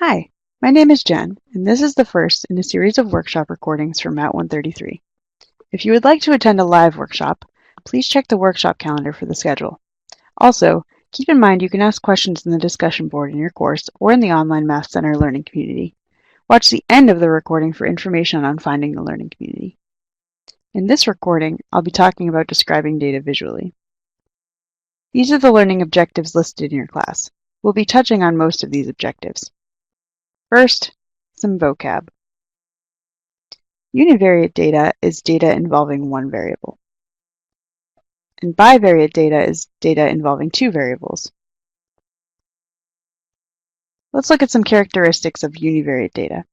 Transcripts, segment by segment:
Hi, my name is Jen, and this is the first in a series of workshop recordings from Mat 133. If you would like to attend a live workshop, please check the workshop calendar for the schedule. Also, keep in mind you can ask questions in the discussion board in your course or in the online Math Center learning community. Watch the end of the recording for information on finding the learning community. In this recording, I'll be talking about describing data visually. These are the learning objectives listed in your class. We'll be touching on most of these objectives. First, some vocab. Univariate data is data involving one variable, and bivariate data is data involving two variables. Let's look at some characteristics of univariate data.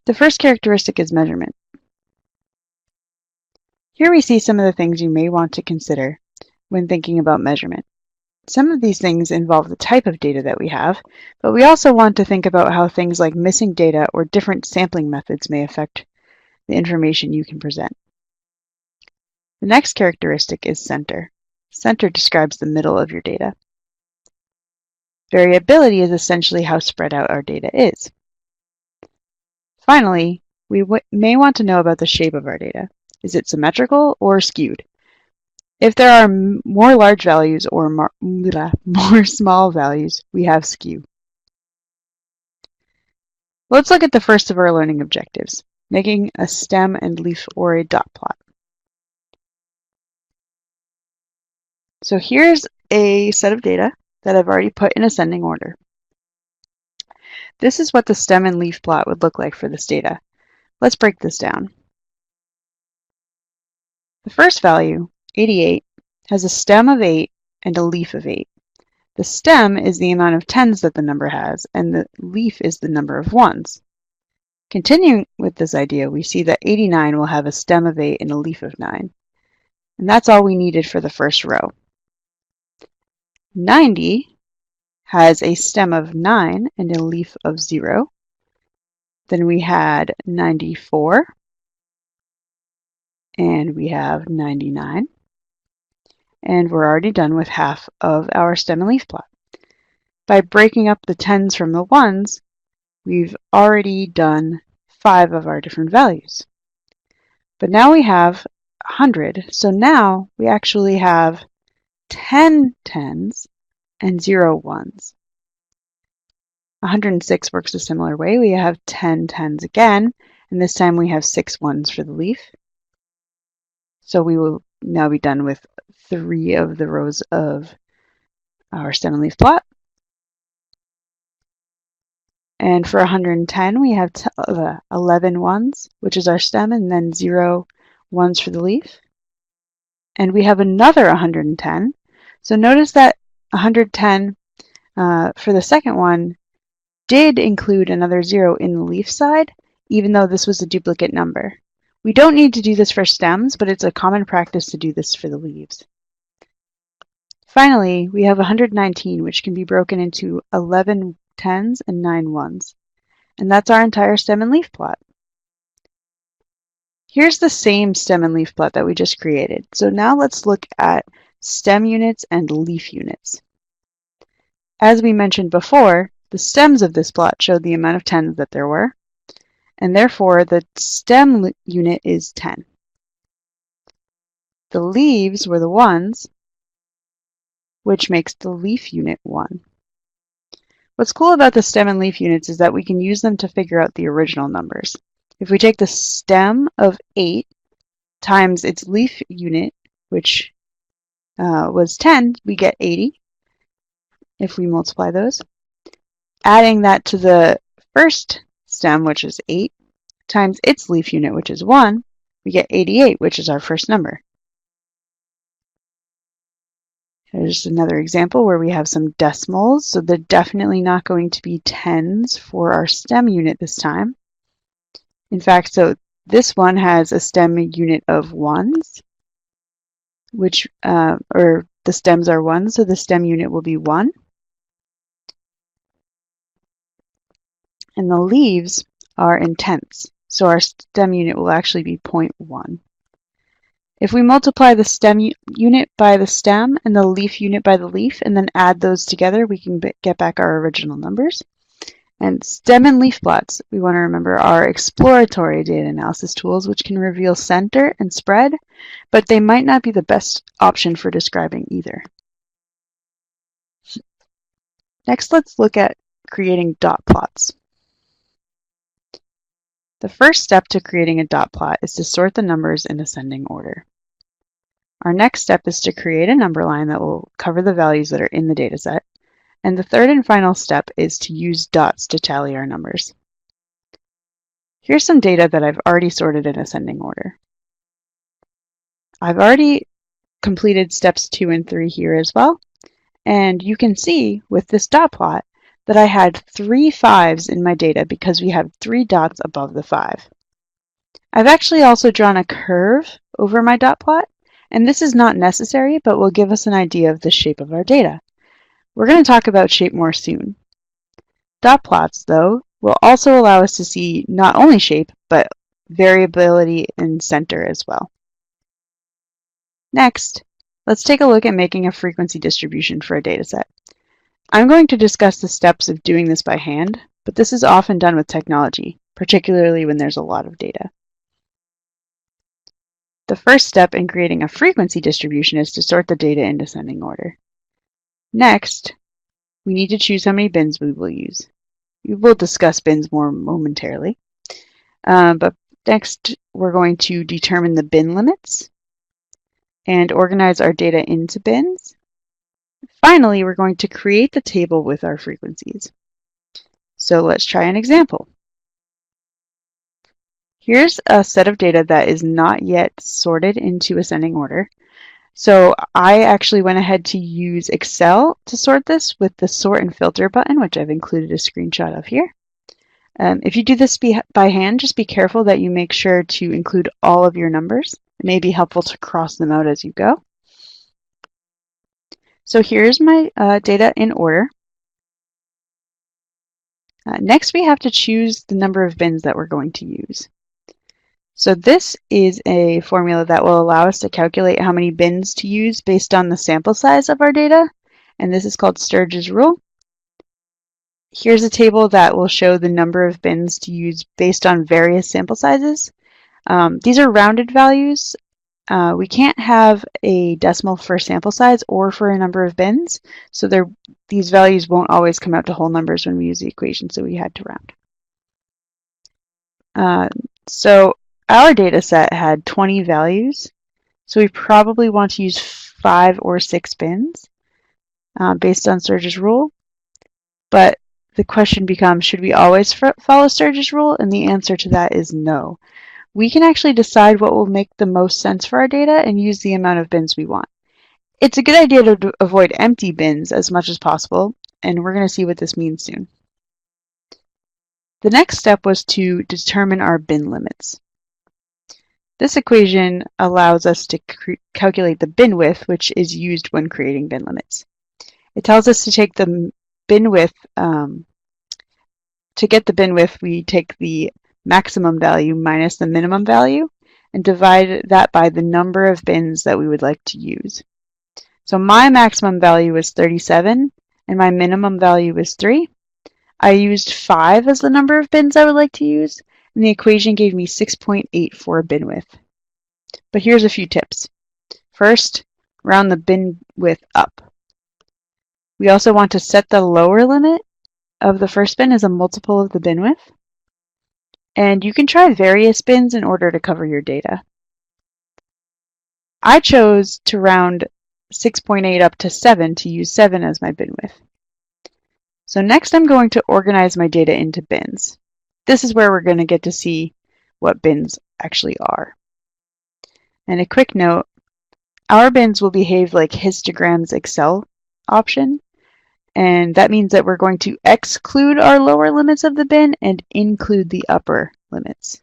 The first characteristic is measurement. Here we see some of the things you may want to consider when thinking about measurement. Some of these things involve the type of data that we have, but we also want to think about how things like missing data or different sampling methods may affect the information you can present. The next characteristic is center. Center describes the middle of your data. Variability is essentially how spread out our data is. Finally, we may want to know about the shape of our data. Is it symmetrical or skewed? If there are more large values or more small values, we have skew. Let's look at the first of our learning objectives, making a stem and leaf or a dot plot. So here's a set of data that I've already put in ascending order. This is what the stem and leaf plot would look like for this data. Let's break this down. The first value, 88, has a stem of 8 and a leaf of 8. The stem is the amount of tens that the number has, and the leaf is the number of ones. Continuing with this idea, we see that 89 will have a stem of 8 and a leaf of 9. And that's all we needed for the first row. 90 has a stem of 9 and a leaf of 0. Then we had 94, and we have 99. And we're already done with half of our stem and leaf plot. By breaking up the tens from the ones, we've already done 5 of our different values. But now we have 100, so now we actually have 10 tens and 0 ones. 106 works a similar way. We have 10 tens again, and this time we have 6 ones for the leaf. So we will now be done with 3 of the rows of our stem and leaf plot. And for 110, we have 11 ones, which is our stem, and then 0 ones for the leaf. And we have another 110. So notice that 110 for the second one did include another 0 in the leaf side, even though this was a duplicate number. We don't need to do this for stems, but it's a common practice to do this for the leaves. Finally, we have 119, which can be broken into 11 tens and 9 ones. And that's our entire stem and leaf plot. Here's the same stem and leaf plot that we just created. So now let's look at stem units and leaf units. As we mentioned before, the stems of this plot showed the amount of tens that there were, and therefore the stem unit is 10. The leaves were the ones, which makes the leaf unit 1. What's cool about the stem and leaf units is that we can use them to figure out the original numbers. If we take the stem of 8 times its leaf unit, which was 10, we get 80 if we multiply those. Adding that to the first stem, which is 8, times its leaf unit, which is 1, we get 88, which is our first number. Here's another example where we have some decimals, so they're definitely not going to be tens for our stem unit this time. In fact, so this one has a stem unit of ones, which, or the stems are 1, so the stem unit will be 1. And the leaves are in tenths, so our stem unit will actually be 0.1. If we multiply the stem unit by the stem and the leaf unit by the leaf and then add those together, we can get back our original numbers. And stem and leaf plots, we want to remember, are exploratory data analysis tools which can reveal center and spread, but they might not be the best option for describing either. Next, let's look at creating dot plots. The first step to creating a dot plot is to sort the numbers in ascending order. Our next step is to create a number line that will cover the values that are in the dataset. And the third and final step is to use dots to tally our numbers. Here's some data that I've already sorted in ascending order. I've already completed steps 2 and 3 here as well. And you can see with this dot plot that I had 3 5s in my data because we have 3 dots above the 5. I've actually also drawn a curve over my dot plot, and this is not necessary, but will give us an idea of the shape of our data. We're going to talk about shape more soon. Dot plots, though, will also allow us to see not only shape, but variability in center as well. Next, let's take a look at making a frequency distribution for a dataset. I'm going to discuss the steps of doing this by hand, but this is often done with technology, particularly when there's a lot of data. The first step in creating a frequency distribution is to sort the data in descending order. Next, we need to choose how many bins we will use. We will discuss bins more momentarily. But next, we're going to determine the bin limits and organize our data into bins. Finally, we're going to create the table with our frequencies. So let's try an example. Here's a set of data that is not yet sorted into ascending order. So I actually went ahead to use Excel to sort this with the sort and filter button, which I've included a screenshot of here. If you do this by hand, just be careful that you make sure to include all of your numbers. It may be helpful to cross them out as you go. So here's my data in order. Next, we have to choose the number of bins that we're going to use. So this is a formula that will allow us to calculate how many bins to use based on the sample size of our data, and this is called Sturge's rule. Here's a table that will show the number of bins to use based on various sample sizes. These are rounded values. We can't have a decimal for sample size or for a number of bins, so these values won't always come out to whole numbers when we use the equation, so we had to round. So our data set had 20 values, so we probably want to use 5 or 6 bins based on Sturge's rule. But the question becomes, should we always follow Sturge's rule? And the answer to that is no. We can actually decide what will make the most sense for our data and use the amount of bins we want. It's a good idea to avoid empty bins as much as possible, and we're going to see what this means soon. The next step was to determine our bin limits. This equation allows us to calculate the bin width, which is used when creating bin limits. It tells us to take the bin width, to get the bin width, we take the maximum value minus the minimum value and divide that by the number of bins that we would like to use. So my maximum value was 37 and my minimum value was 3. I used 5 as the number of bins I would like to use, and the equation gave me 6.8 for a bin width. But here's a few tips. First, round the bin width up. We also want to set the lower limit of the first bin as a multiple of the bin width. And you can try various bins in order to cover your data. I chose to round 6.8 up to 7 to use 7 as my bin width. So next I'm going to organize my data into bins. This is where we're going to get to see what bins actually are. And a quick note, our bins will behave like histogram's Excel option, and that means that we're going to exclude our lower limits of the bin and include the upper limits.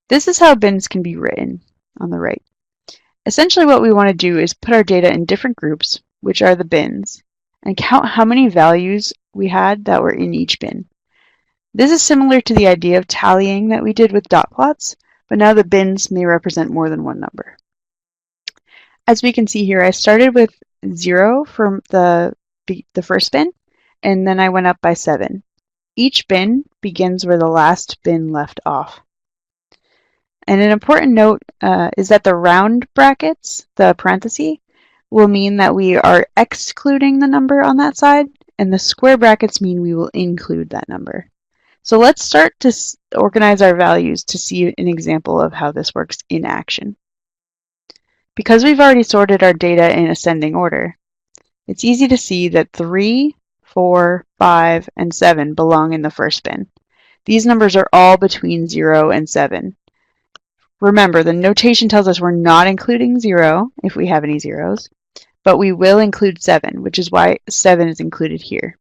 This is how bins can be written on the right. Essentially what we want to do is put our data in different groups, which are the bins, and count how many values we had that were in each bin. This is similar to the idea of tallying that we did with dot plots, but now the bins may represent more than one number. As we can see here, I started with 0 for the first bin, and then I went up by 7. Each bin begins where the last bin left off. And an important note is that the round brackets, the parentheses, will mean that we are excluding the number on that side, and the square brackets mean we will include that number. So let's start to organize our values to see an example of how this works in action. Because we've already sorted our data in ascending order, it's easy to see that 3, 4, 5, and 7 belong in the first bin. These numbers are all between 0 and 7. Remember, the notation tells us we're not including 0 if we have any zeros, but we will include 7, which is why 7 is included here.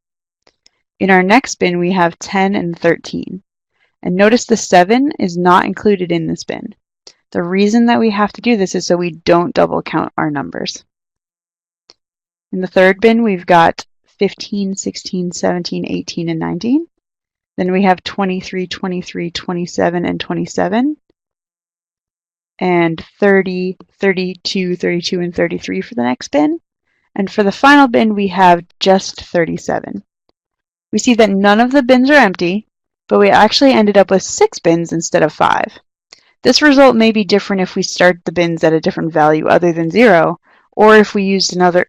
In our next bin, we have 10 and 13. And notice the 7 is not included in this bin. The reason that we have to do this is so we don't double count our numbers. In the third bin, we've got 15, 16, 17, 18, and 19. Then we have 23, 23, 27, and 27. And 30, 32, 32, and 33 for the next bin. And for the final bin, we have just 37. We see that none of the bins are empty, but we actually ended up with 6 bins instead of 5. This result may be different if we start the bins at a different value other than 0, or if we used another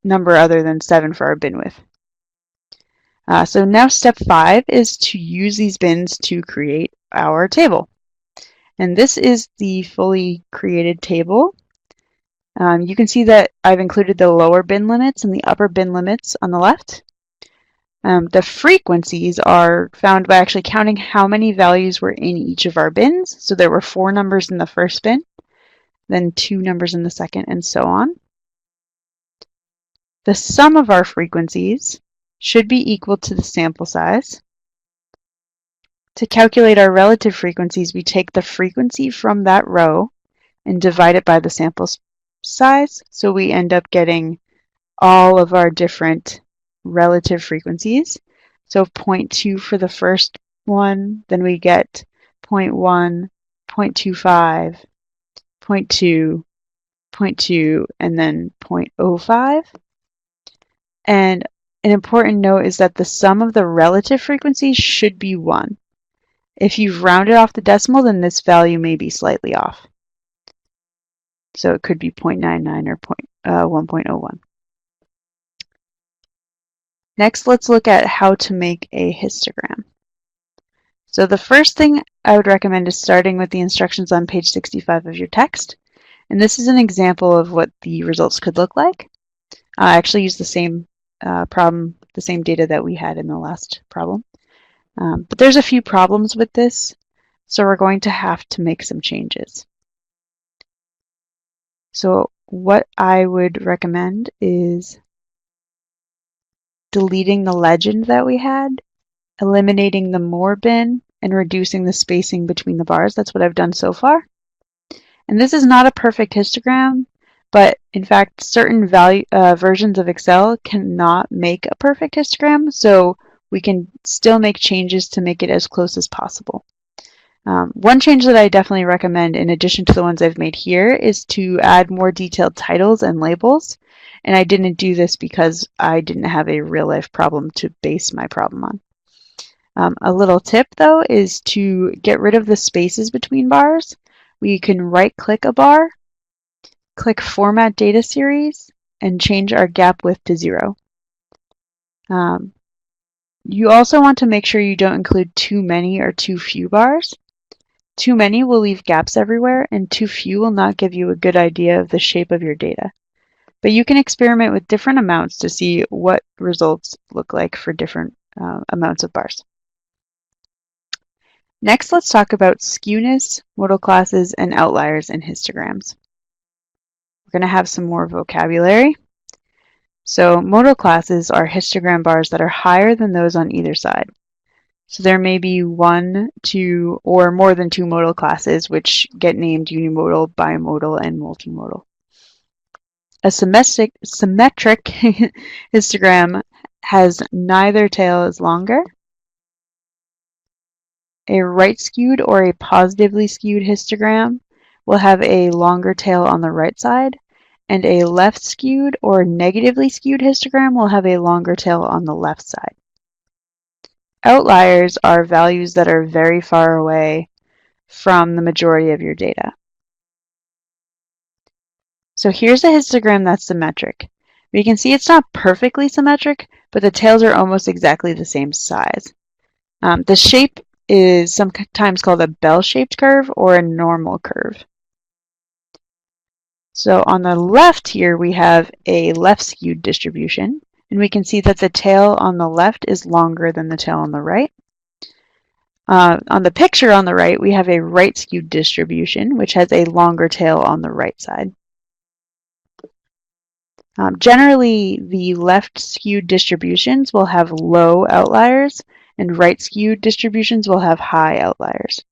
number other than 7 for our bin width. So now step 5 is to use these bins to create our table. And this is the fully created table. You can see that I've included the lower bin limits and the upper bin limits on the left. The frequencies are found by actually counting how many values were in each of our bins. So there were 4 numbers in the first bin, then 2 numbers in the second, and so on. The sum of our frequencies should be equal to the sample size. To calculate our relative frequencies, we take the frequency from that row and divide it by the sample size. So we end up getting all of our different relative frequencies. So 0.2 for the first one, then we get 0.1, 0.25, 0.2, 0.2, and then 0.05. And an important note is that the sum of the relative frequencies should be 1. If you've rounded off the decimal, then this value may be slightly off. So it could be 0.99 or 1.01. Next, let's look at how to make a histogram. So the first thing I would recommend is starting with the instructions on page 65 of your text. And this is an example of what the results could look like. I actually used the same the same data that we had in the last problem. But there's a few problems with this, so we're going to have to make some changes. So what I would recommend is deleting the legend that we had, eliminating the more bin, and reducing the spacing between the bars. That's what I've done so far. And this is not a perfect histogram, but in fact, certain versions of Excel cannot make a perfect histogram, so we can still make changes to make it as close as possible. One change that I definitely recommend, in addition to the ones I've made here, is to add more detailed titles and labels. And I didn't do this because I didn't have a real-life problem to base my problem on. A little tip, though, is to get rid of the spaces between bars. We can right-click a bar, click Format Data Series, and change our gap width to 0. You also want to make sure you don't include too many or too few bars. Too many will leave gaps everywhere, and too few will not give you a good idea of the shape of your data. But you can experiment with different amounts to see what results look like for different amounts of bars. Next, let's talk about skewness, modal classes, and outliers in histograms. We're going to have some more vocabulary. So modal classes are histogram bars that are higher than those on either side. So there may be 1, 2, or more than 2 modal classes, which get named unimodal, bimodal, and multimodal. A symmetric histogram has neither tail is longer A right-skewed or a positively skewed histogram will have a longer tail on the right side, and a left-skewed or negatively skewed histogram will have a longer tail on the left side. Outliers are values that are very far away from the majority of your data. So here's a histogram that's symmetric. We can see it's not perfectly symmetric, but the tails are almost exactly the same size. The shape is sometimes called a bell-shaped curve or a normal curve. So on the left here, we have a left-skewed distribution, and we can see that the tail on the left is longer than the tail on the right. On the picture on the right, we have a right-skewed distribution, which has a longer tail on the right side. Generally, the left-skewed distributions will have low outliers, and right-skewed distributions will have high outliers.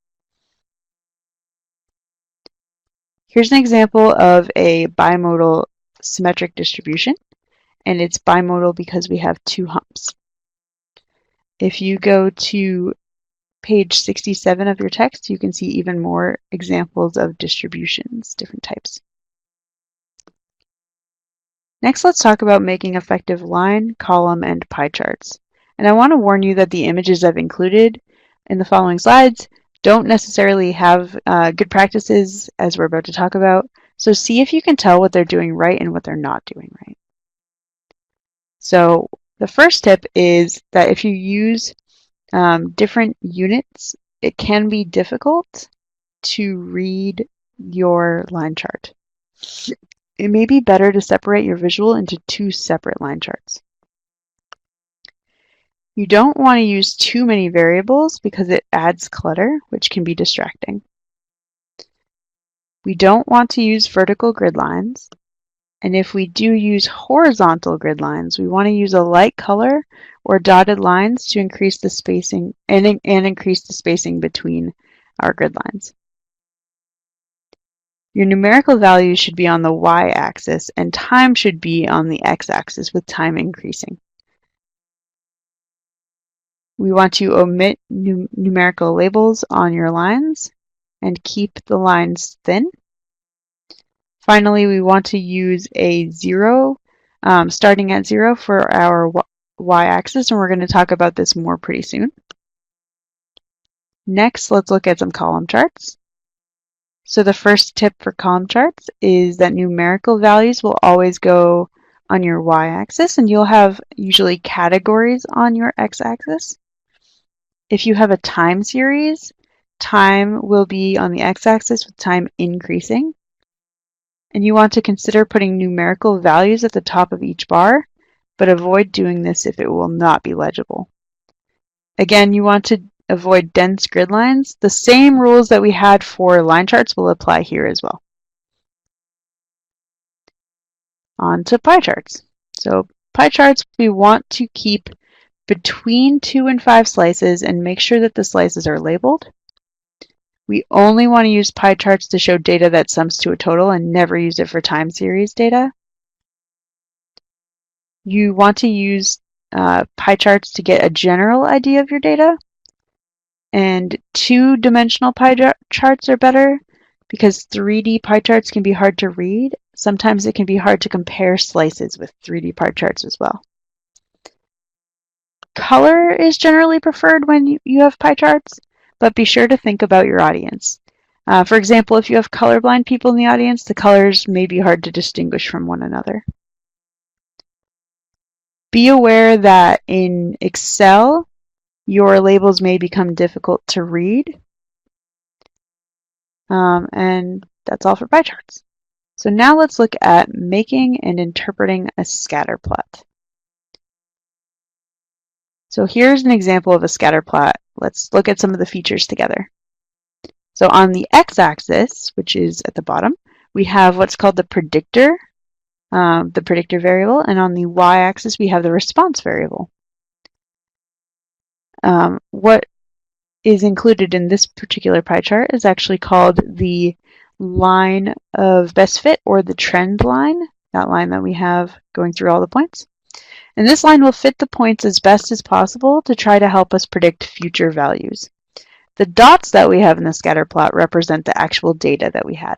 Here's an example of a bimodal symmetric distribution, and it's bimodal because we have two humps. If you go to page 67 of your text, you can see even more examples of distributions, different types. Next, let's talk about making effective line, column, and pie charts. And I want to warn you that the images I've included in the following slides don't necessarily have good practices, as we're about to talk about. So see if you can tell what they're doing right and what they're not doing right. So the first tip is that if you use different units, it can be difficult to read your line chart. It may be better to separate your visual into two separate line charts. You don't want to use too many variables because it adds clutter, which can be distracting. We don't want to use vertical grid lines, and if we do use horizontal grid lines, we want to use a light color or dotted lines to increase the spacing and increase the spacing between our grid lines. Your numerical values should be on the y-axis, and time should be on the x-axis with time increasing. We want to omit numerical labels on your lines and keep the lines thin. Finally, we want to use a 0, starting at 0 for our y-axis, and we're going to talk about this more pretty soon. Next, let's look at some column charts. So the first tip for column charts is that numerical values will always go on your y-axis, and you'll have usually categories on your x-axis. If you have a time series, time will be on the x-axis with time increasing. And you want to consider putting numerical values at the top of each bar, but avoid doing this if it will not be legible. Again, you want to avoid dense grid lines. The same rules that we had for line charts will apply here as well. On to pie charts. So pie charts, we want to keep between 2 and 5 slices and make sure that the slices are labeled. We only want to use pie charts to show data that sums to a total and never use it for time series data. You want to use pie charts to get a general idea of your data. And 2-dimensional pie charts are better because 3D pie charts can be hard to read. Sometimes it can be hard to compare slices with 3D pie charts as well. Color is generally preferred when you have pie charts, but be sure to think about your audience. For example, if you have colorblind people in the audience, the colors may be hard to distinguish from one another. Be aware that in Excel, your labels may become difficult to read. And that's all for pie charts. So now let's look at making and interpreting a scatter plot. So here's an example of a scatter plot. Let's look at some of the features together. So on the x-axis, which is at the bottom, we have what's called the predictor variable, and on the y-axis we have the response variable. What is included in this particular pie chart is actually called the line of best fit, or the trend line, that line that we have going through all the points. And this line will fit the points as best as possible to try to help us predict future values. The dots that we have in the scatter plot represent the actual data that we had.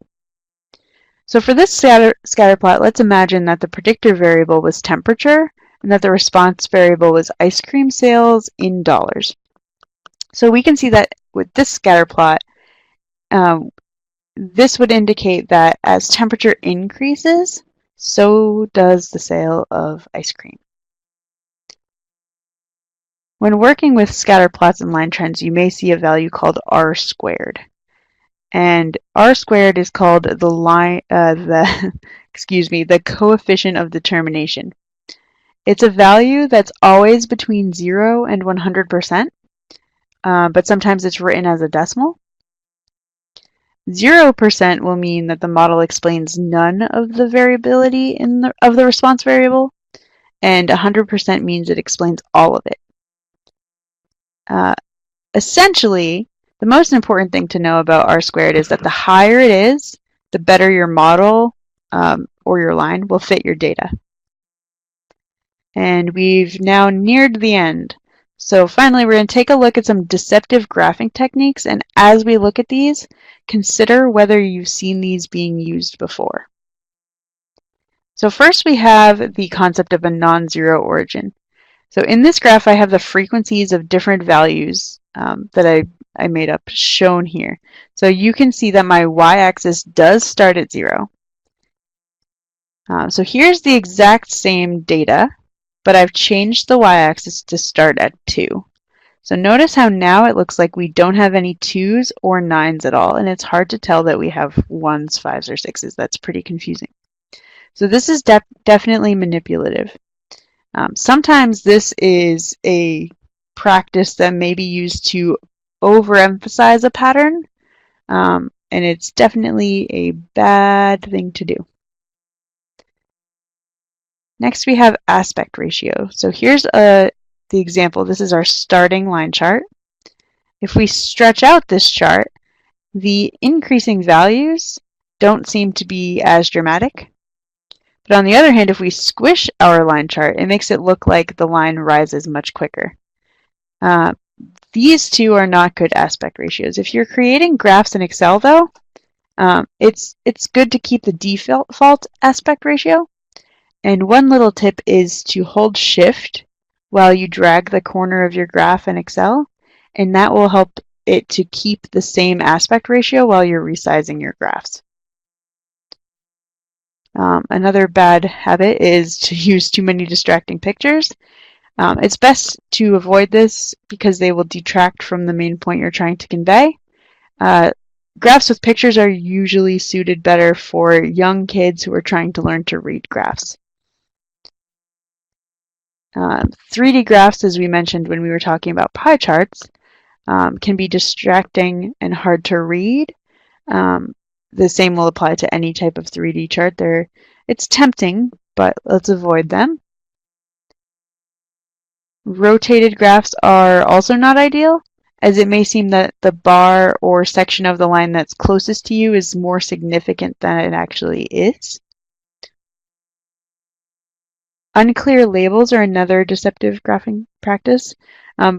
So for this scatter plot, let's imagine that the predictor variable was temperature and that the response variable was ice cream sales in dollars. So we can see that with this scatter plot, this would indicate that as temperature increases, so does the sale of ice cream. When working with scatter plots and line trends, you may see a value called R squared. And R squared is called the coefficient of determination. It's a value that's always between 0 and 100%, but sometimes it's written as a decimal. 0% will mean that the model explains none of the variability of the response variable, and 100% means it explains all of it. Essentially, the most important thing to know about R squared is that the higher it is, the better your model or your line will fit your data. And we've now neared the end. So finally, we're going to take a look at some deceptive graphing techniques, and as we look at these, consider whether you've seen these being used before. So first we have the concept of a non-zero origin. So in this graph, I have the frequencies of different values that I made up shown here. So you can see that my y-axis does start at 0. So here's the exact same data, but I've changed the y-axis to start at 2. So notice how now it looks like we don't have any 2s or 9s at all, and it's hard to tell that we have 1s, 5s, or 6s. That's pretty confusing. So this is definitely manipulative. Sometimes this is a practice that may be used to overemphasize a pattern, and it's definitely a bad thing to do. Next we have aspect ratio. So here's the example. This is our starting line chart. If we stretch out this chart, the increasing values don't seem to be as dramatic. But on the other hand, if we squish our line chart, it makes it look like the line rises much quicker. These two are not good aspect ratios. If you're creating graphs in Excel, though, it's good to keep the default aspect ratio. And one little tip is to hold Shift while you drag the corner of your graph in Excel, and that will help it to keep the same aspect ratio while you're resizing your graphs. Another bad habit is to use too many distracting pictures. It's best to avoid this because they will detract from the main point you're trying to convey. Graphs with pictures are usually suited better for young kids who are trying to learn to read graphs. 3D graphs, as we mentioned when we were talking about pie charts, can be distracting and hard to read. The same will apply to any type of 3D chart. It's tempting, but let's avoid them. Rotated graphs are also not ideal, as it may seem that the bar or section of the line that's closest to you is more significant than it actually is. Unclear labels are another deceptive graphing practice.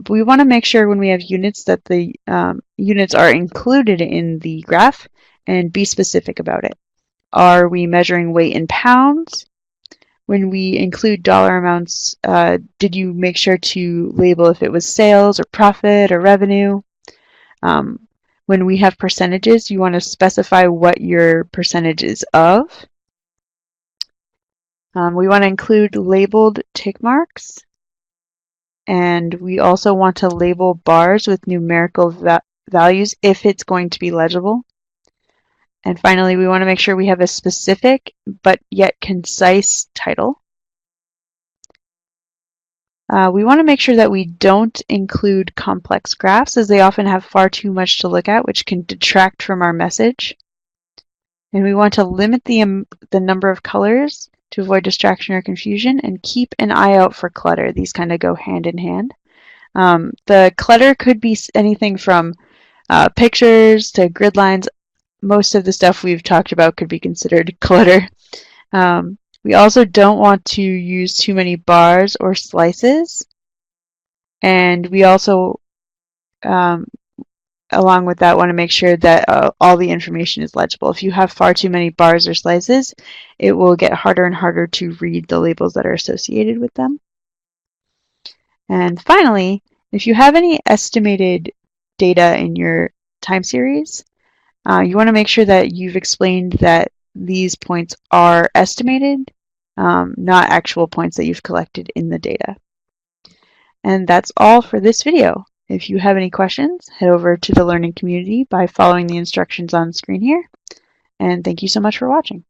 We want to make sure when we have units that the units are included in the graph and be specific about it. Are we measuring weight in pounds? When we include dollar amounts, did you make sure to label if it was sales or profit or revenue? When we have percentages, you want to specify what your percentage is of. We want to include labeled tick marks. And we also want to label bars with numerical values if it's going to be legible. And finally, we want to make sure we have a specific but yet concise title. We want to make sure that we don't include complex graphs, as they often have far too much to look at, which can detract from our message. And we want to limit the number of colors to avoid distraction or confusion, and keep an eye out for clutter. These kind of go hand in hand. The clutter could be anything from pictures to grid lines. Most of the stuff we've talked about could be considered clutter. We also don't want to use too many bars or slices. And we also along with that, want to make sure that all the information is legible. If you have far too many bars or slices, it will get harder and harder to read the labels that are associated with them. And finally, if you have any estimated data in your time series, you want to make sure that you've explained that these points are estimated, not actual points that you've collected in the data. And that's all for this video. If you have any questions, head over to the learning community by following the instructions on screen here. And thank you so much for watching.